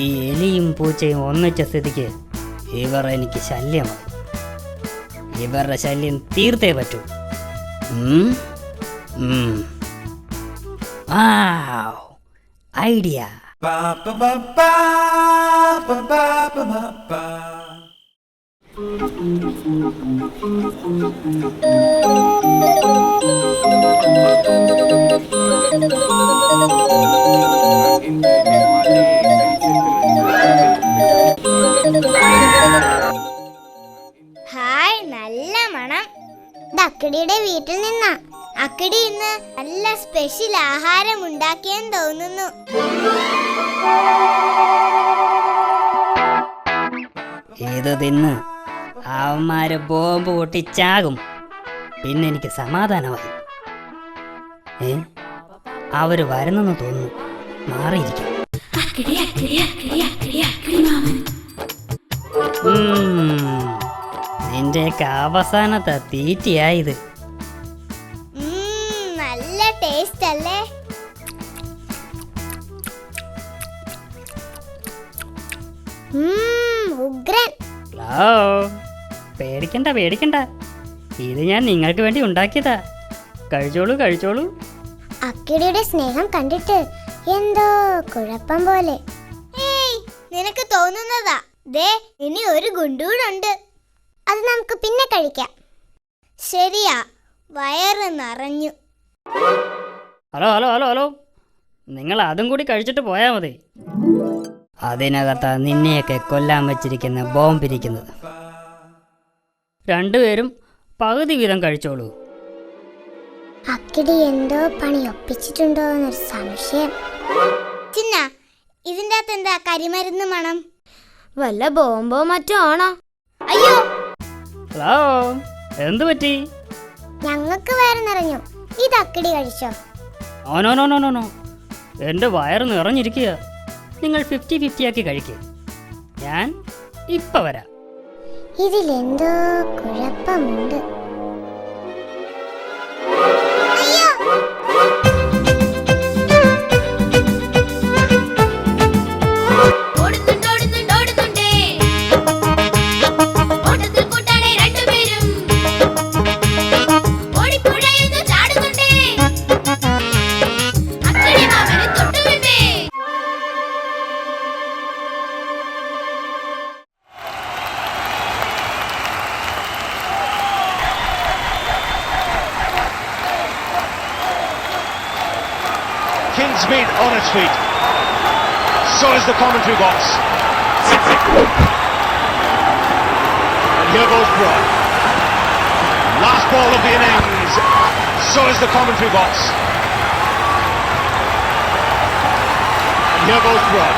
ഈ എലിയും പൂച്ചയും ഒന്നിച്ച സ്ഥിതിക്ക് ഇവർ എനിക്ക് ശല്യമാണ്. ഇവരുടെ ശല്യം തീർത്തേ പറ്റൂ. ഐഡിയ. ഹായ്, നല്ല മണം. അക്കിടിയുടെ വീട്ടിൽ നിന്നാ. അക്കിടി ഇന്ന് നല്ല സ്പെഷ്യൽ ആഹാരം ഉണ്ടാക്കിയെന്ന് തോന്നുന്നു. ഇത് തിന്ന് അവന്മാര് ബോംബ് പൊട്ടിച്ചാകും. പിന്നെ എനിക്ക് സമാധാനമായി. അവര് വരുന്നെന്ന് തോന്നുന്നു. മാറിയിരിക്കും. നിന്റെയൊക്കെ അവസാനത്തെ തീറ്റിയായത്. നല്ല ടേസ്റ്റ് അല്ലേ? ഉഗ്രൻ. പേടിക്കണ്ട പേടിക്കണ്ട, ഇത് ഞാൻ നിങ്ങൾക്ക് വേണ്ടി ഉണ്ടാക്കിയതാ. കഴിച്ചോളൂ കഴിച്ചോളൂ. അക്കിടിയുടെ സ്നേഹം കണ്ടിട്ട് എന്തോ കുഴപ്പം പോലെ. നിനക്ക് തോന്നുന്നതാ. ദേ, ഇനി ഒരു ഗുണ്ടൂടുണ്ട്. അത് നമുക്ക് പിന്നെ കഴിക്കാം. ശരിയാ, വയറ് നിറഞ്ഞു. ഹലോ ഹലോ ഹലോ ഹലോ, നിങ്ങൾ അതും കൂടി കഴിച്ചിട്ട് പോയാൽ മതി. അതിനകത്താ നിന്നെയൊക്കെ കൊല്ലാൻ വച്ചിരിക്കുന്ന ബോംബിരിക്കുന്നത്. രണ്ടുപേരും പകുതി വീതം കഴിച്ചോളൂ. അക്കിടി എന്തോ പണി ഒപ്പിച്ചിട്ടുണ്ടോ എന്നൊരു സംശയം. ചിന്ന, ഇതിൻ്റെ അകത്ത് എന്താ കരിമരുന്ന് മണം? വല്ല ബോംബോ മറ്റോ ആണോ? അയ്യോ, ഹലോ, എന്തു പറ്റി? ഞങ്ങൾക്ക് വയറ് നിറഞ്ഞു. ഇത് അക്കിടി കഴിച്ചോ? No no no no no, എൻ്റെ വയറ് നിറഞ്ഞിരിക്കുക. നിങ്ങൾ 50-50 ആക്കി കഴിക്കുക. ഞാൻ ഇപ്പം വരാം. ഇതിലെന്തോ കുഴപ്പമുണ്ട്. Kingsmead on its feet. So is the commentary box. And here goes Broad. Last ball of the innings. So is the commentary box. And here goes Broad.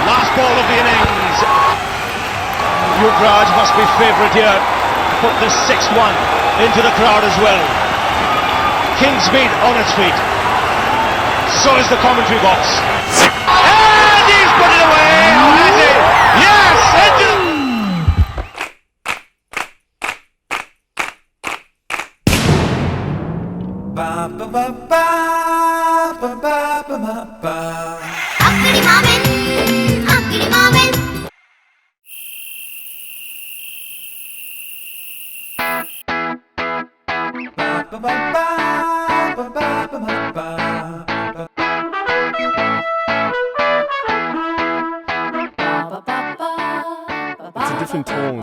Last ball of the innings. Yuvraj must be favourite here to put this 6-1 into the crowd as well. Kingsmead on its feet. So is the commentary box. And he's put it away! Oh, has he? Yes! അക്കിടി മാമൻ, അക്കിടി മാമൻ. It's a different tone.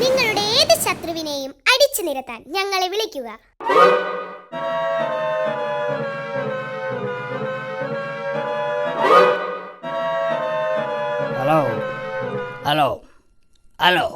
നിങ്ങളുടെ ഏത് ശത്രുവിനെയും അടിച്ചു നിരത്താൻ ഞങ്ങളെ വിളിക്കുക. Hello hello hello.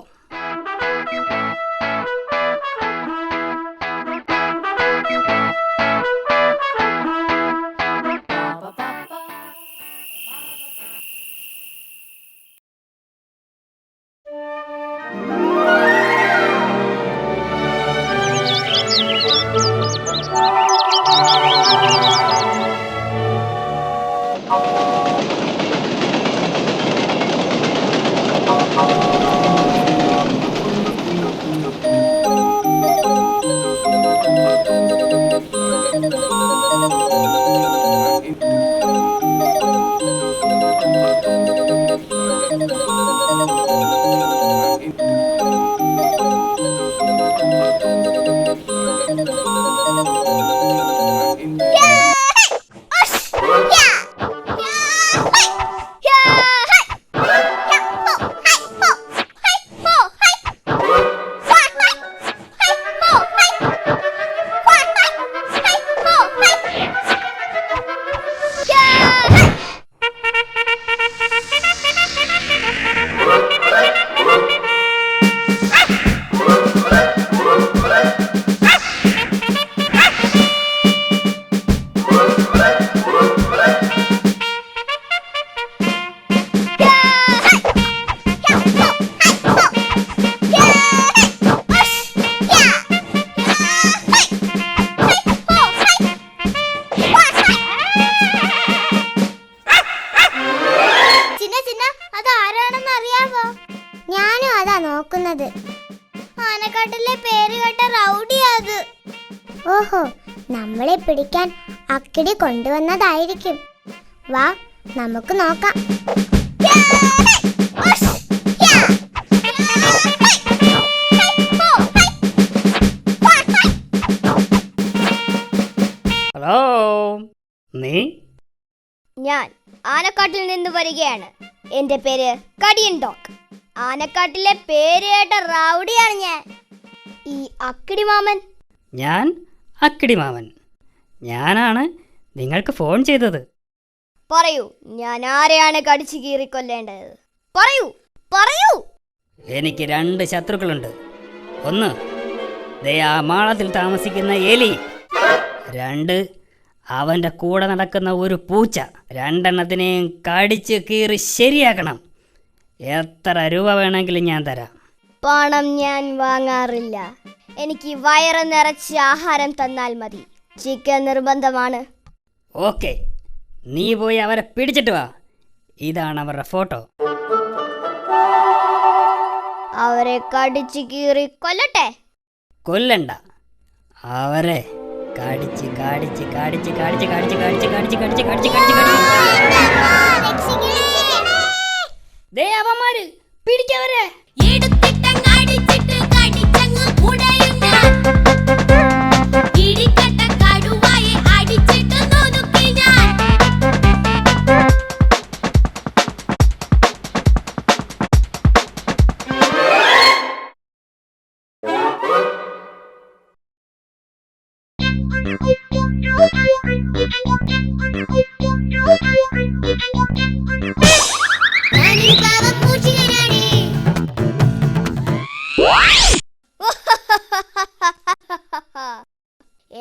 ആനക്കാട്ടിലെ പേര് കേട്ട റൗഡിയത്. ഓഹോ, നമ്മളെ പിടിക്കാൻ അക്കിടി കൊണ്ടുവന്നതായിരിക്കും. വാ, നമുക്ക് നോക്കാം. ഹലോ, നീ? ഞാൻ ആനക്കാട്ടിൽ നിന്ന് വരികയാണ്. എന്റെ പേര് കടിയൻ ഡോഗ്. ആനക്കാട്ടിലെ പേര് കേട്ട റൗഡിയാണ് ഞാൻ. ഈ അക്കിടി മാമൻ. ഞാൻ അക്കിടി മാമൻ. ഞാനാണ് നിങ്ങൾക്ക് ഫോൺ ചെയ്തത്. പറയൂ, ഞാൻ ആരെയാണ് കടിച്ചു കീറിക്കൊല്ലേണ്ടത്? പറയൂ, പറയൂ. എനിക്ക് 2 ശത്രുക്കളുണ്ട്. ഒന്ന്, ദേ ആ മാളത്തിൽ താമസിക്കുന്ന എലി. 2, അവൻ്റെ കൂടെ നടക്കുന്ന ഒരു പൂച്ച. 2 എണ്ണത്തിനെയും കടിച്ച് കീറി ശരിയാക്കണം. എത്ര രൂപ വേണമെങ്കിലും ഞാൻ തരാം. പണം ഞാൻ വാങ്ങാറില്ല. എനിക്ക് വയറ് നിറച്ച് ആഹാരം തന്നാൽ മതി. ചിക്കൻ നിർബന്ധമാണ്. ഓക്കെ, നീ പോയി അവരെ പിടിച്ചിട്ട് വാ. ഇതാണ് അവരുടെ ഫോട്ടോ. അവരെ കടിച്ചു കീറി കൊല്ലട്ടെ? കൊല്ലണ്ട, അവരെ കടിച്ച് കാടിച്ച് കാടിച്ച് കാടിച്ച് കാടിച്ച് കാടിച്ച് കാടിച്ച് കാടിച്ച് കാടിച്ച് കാടിച്ച് ദേ അവന്മാര് പിടിക്കവരെ.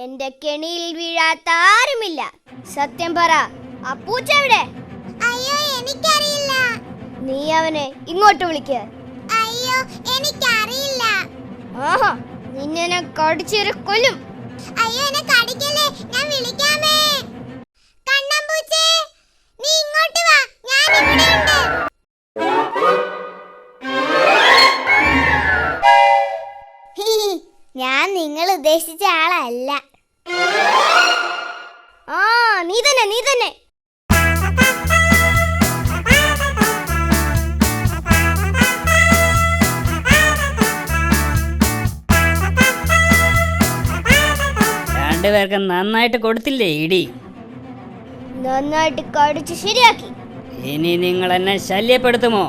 എന്റെ കെണിയിൽ വീഴാത്ത ആരുമില്ല. സത്യം പറ, ആ പൂച്ച എവിടെ? അയ്യോ, എനിക്കറിയില്ല. നീ അവനെ ഇങ്ങോട്ട് വിളിക്ക്. അയ്യോ, എനിക്കറിയില്ല. ആഹാ, നിന്നെ ഞാൻ കടിച്ചേറി കൊല്ലും. അയ്യോ, എന്നെ കടിക്കല്ലേ, ഞാൻ വിളിക്കാമേ. കണ്ണമ്പൂച്ചേ, നീ ഇങ്ങോട്ട് വാ, ഞാൻ ഇവിടെയുണ്ട്. ഞാൻ നിങ്ങൾ ഉദ്ദേശിച്ച ആളല്ല. ആ, നീ തന്നെ, നീ തന്നെ. രണ്ടുപേർക്ക് നന്നായിട്ട് കൊടുത്തില്ലേ ഇടി? നന്നായിട്ട് കടിച്ച് ശരിയാക്കി. ഇനി നിങ്ങൾ എന്നെ ശല്യപ്പെടുത്തുമോ?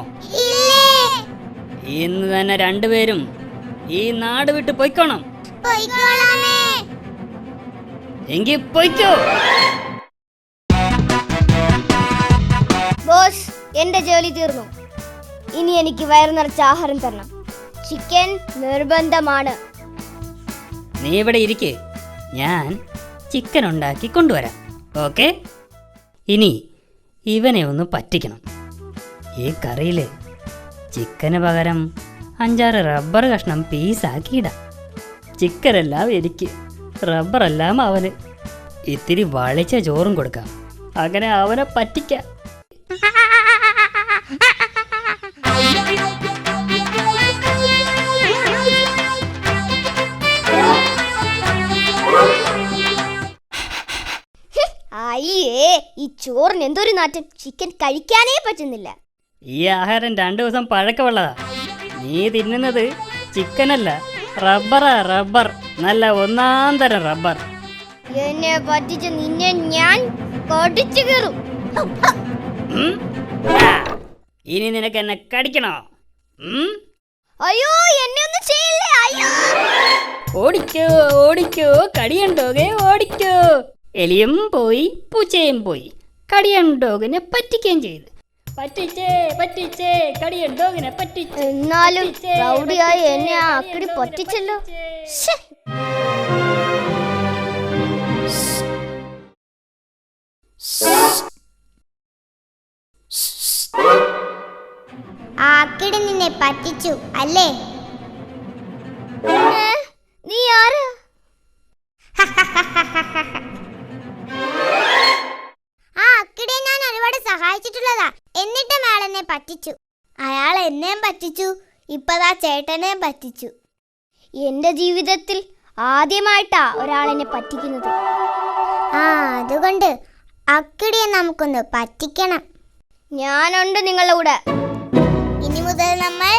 ഇന്ന് തന്നെ 2 പേരും ഈ നാട് വിട്ട് പൊയ്ക്കോണം. എങ്കിൽ പൊയ്ക്കോ. ബോസ്, എന്റെ ജോലി തീർന്നു. ഇനി എനിക്ക് വയറു നിറച്ച ആഹാരം തരണം. ചിക്കൻ നിർബന്ധമാണ്. നീ ഇവിടെ ഇരിക്ക്, ഞാൻ ചിക്കൻ ഉണ്ടാക്കി കൊണ്ടുവരാം. ഓക്കെ? ഇനി ഇവനെ ഒന്ന് പറ്റിക്കണം. ഈ കറിയിൽ ചിക്കന് പകരം 5-6 റബ്ബർ കഷ്ണം പീസാക്കിയിടാം. ചിക്കനെല്ലാം എനിക്ക്, റബ്ബറെല്ലാം അവന്. ഇത്തിരി വളിച്ച ചോറും കൊടുക്കാം. അങ്ങനെ അവനെ പറ്റിക്കാം. അയ്യേ, ഈ ചോറിന് എന്തൊരു നാറ്റം. ചിക്കൻ കഴിക്കാനേ പറ്റുന്നില്ല. ഈ ആഹാരം 2 ദിവസം പഴക്കമുള്ളതാ. നീ തിന്നുന്നത് ചിക്കനല്ല, റബ്ബറാ. റബ്ബർ, നല്ല 1-ാം തരം റബ്ബർ. എന്നെ പറ്റിച്ച് നിന്നെ ഞാൻ കടിച്ചു കീറും. ഇനി നിനക്ക് എന്നെ കടിക്കണോ? അയ്യോ, എന്നെ ഒന്നും ചെയ്യില്ലേ. അയ്യോ, ഓടിക്കോ ഓടിക്കോ, കടിയണ്ടോകെ ഓടിക്കോ. എലിയും പോയി, പൂച്ചയും പോയി. കടിയണ്ടോകിനെ പറ്റിക്കുകയും ചെയ്തു. പറ്റിച്ചേ പറ്റിച്ചേ, കടിയണ്ടോകിനെ പറ്റിച്ചേ. എന്നാലും റൗഡിയായി എന്നെ ആ അക്കിടി പറ്റിച്ചല്ലോ. ആ അക്കിടി നിന്നെ പറ്റിച്ചു അല്ലേ? നീ ആരാ? ആ അക്കിടിയെ ഞാൻ ഒരുപാട് സഹായിച്ചിട്ടുള്ളതാ. എന്നിട്ടും അയാൾ എന്നെ പറ്റിച്ചു. അയാൾ എന്നെയും പറ്റിച്ചു, ഇപ്പതാ ചേട്ടനെയും പറ്റിച്ചു. എന്റെ ജീവിതത്തിൽ ആദ്യമായിട്ടാ ഒരാളെന്നെ പറ്റിക്കുന്നത്. അതുകൊണ്ട് അക്കിടിയെ നമുക്കൊന്ന് പറ്റിക്കണം. ഞാനുണ്ട് നിങ്ങളുടെ കൂടെ. ഇനി മുതൽ നമ്മൾ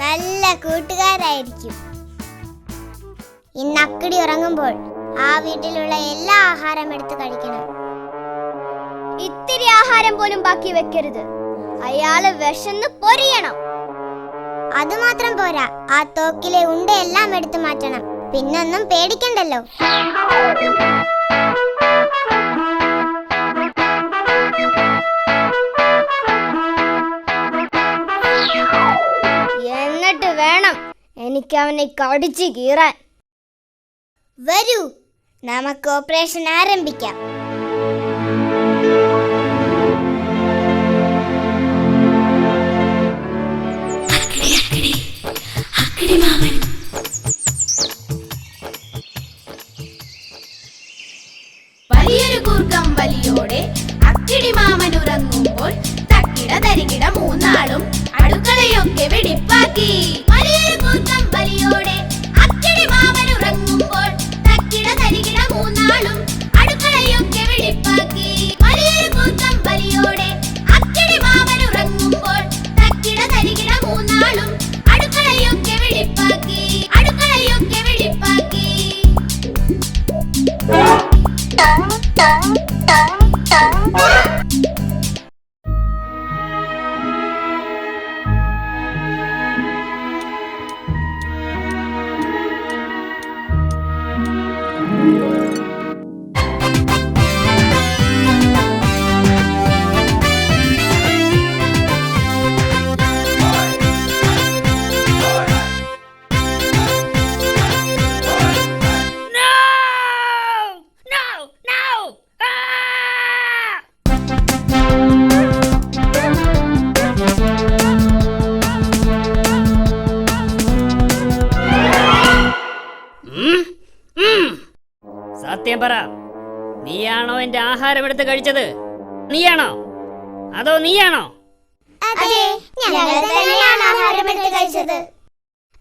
നല്ല കൂട്ടുകാരായിരിക്കും. ഇന്ന് അക്കിടി ഉറങ്ങുമ്പോൾ ആ വീട്ടിലുള്ള എല്ലാ ആഹാരം എടുത്ത് കഴിക്കണം. ഇത്തിരി ആഹാരം പോലും ബാക്കി വെക്കരുത്. അയാള് വിശന്ന് പൊരിയണം. അതുമാത്രം പോരാ, ആ തോക്കിലെ ഉണ്ടയെല്ലാം എടുത്തു മാറ്റണം. പിന്നൊന്നും പേടിക്കണ്ടല്ലോ. എന്നിട്ട് വേണം എനിക്ക് അവനെ കടിച്ചു കീറാൻ. വരൂ, നമുക്ക് ഓപ്പറേഷൻ ആരംഭിക്കാം. വലിയൊരു കൂർക്കം വലിയോടെ അക്കിടി മാമൻ ഉറങ്ങുമ്പോൾ തക്കിട തരികിട മൂന്നാളും അടുക്കളയൊക്കെ വെടിപ്പാക്കി. വലിയൊരു കൂർക്കം വലിയോടെ അക്കിടി മാമൻ ഉറങ്ങുമ്പോൾ തക്കിട തരികിട മൂന്നാളും അടുക്കളയൊക്കെ വെടിപ്പാക്കി. വലിയൊരു കൂർക്കം വലിയോടെ അക്കിടി മാമൻ ഉറങ്ങുമ്പോൾ തക്കിട തരികിട മൂന്നാളും അടുക്കളയൊക്കെ വെടിപ്പാക്കി. അടുക്കളയൊക്കെ വെടിപ്പാക്കി. സത്യം പറ, നീയാണോ എന്റെ ആഹാരം എടുത്ത് കഴിച്ചത്? നീയാണോ അതോ നീയാണോ? അതെ, ഞങ്ങൾ തന്നെയാണ് ആഹാരം എടുത്ത് കഴിച്ചത്.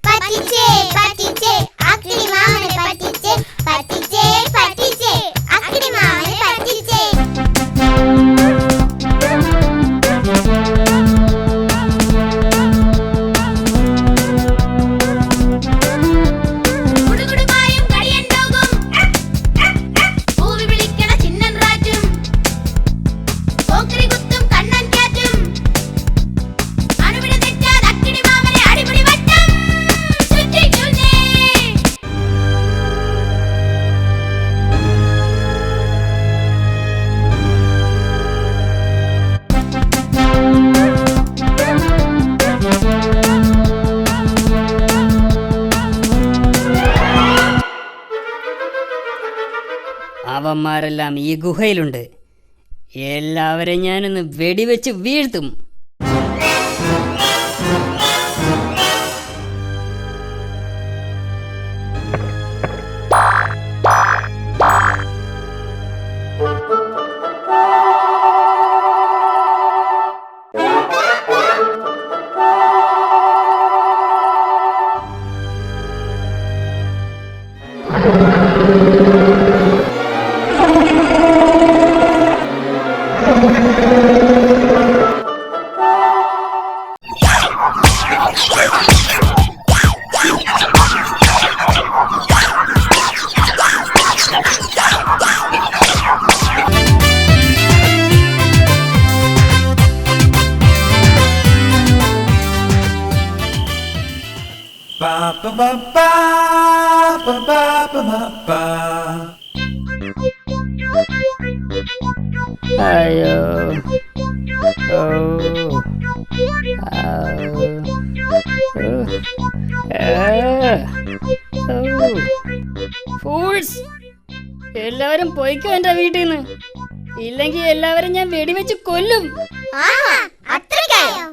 പറ്റിച്ചേ പറ്റിച്ചേ അക്കിടി മാമനെ പറ്റിച്ചേ. പറ്റിച്ചേ പറ്റിച്ചേ അക്കിടി മാമനെ പറ്റിച്ചേ. കുടുകുടുമായും കളിയൻ ഡോഗും പൂവി വിളിക്കണ ചിന്നൻ റാറ്റും പോക്കറി കുത്തും കണ്ണൻ ക്യാറ്റും അണുവിട തെറ്റാതെ അക്കിടി മാമനെ അടിപൊളി വട്ടം ചുറ്റിക്കുന്നേ. അവന്മാരെല്ലാം ഈ ഗുഹയിലുണ്ട്. എല്ലാവരെയും ഞാനൊന്ന് വെടിവെച്ച് വീഴ്ത്തും. അയ്യോ, ഫൂൾസ്, എല്ലാവരും പോയിക്കോ എന്റെ വീട്ടിൽ നിന്ന്. ഇല്ലെങ്കിൽ എല്ലാവരും ഞാൻ വെടിവെച്ച് കൊല്ലും. അത്രയ്ക്കായോ?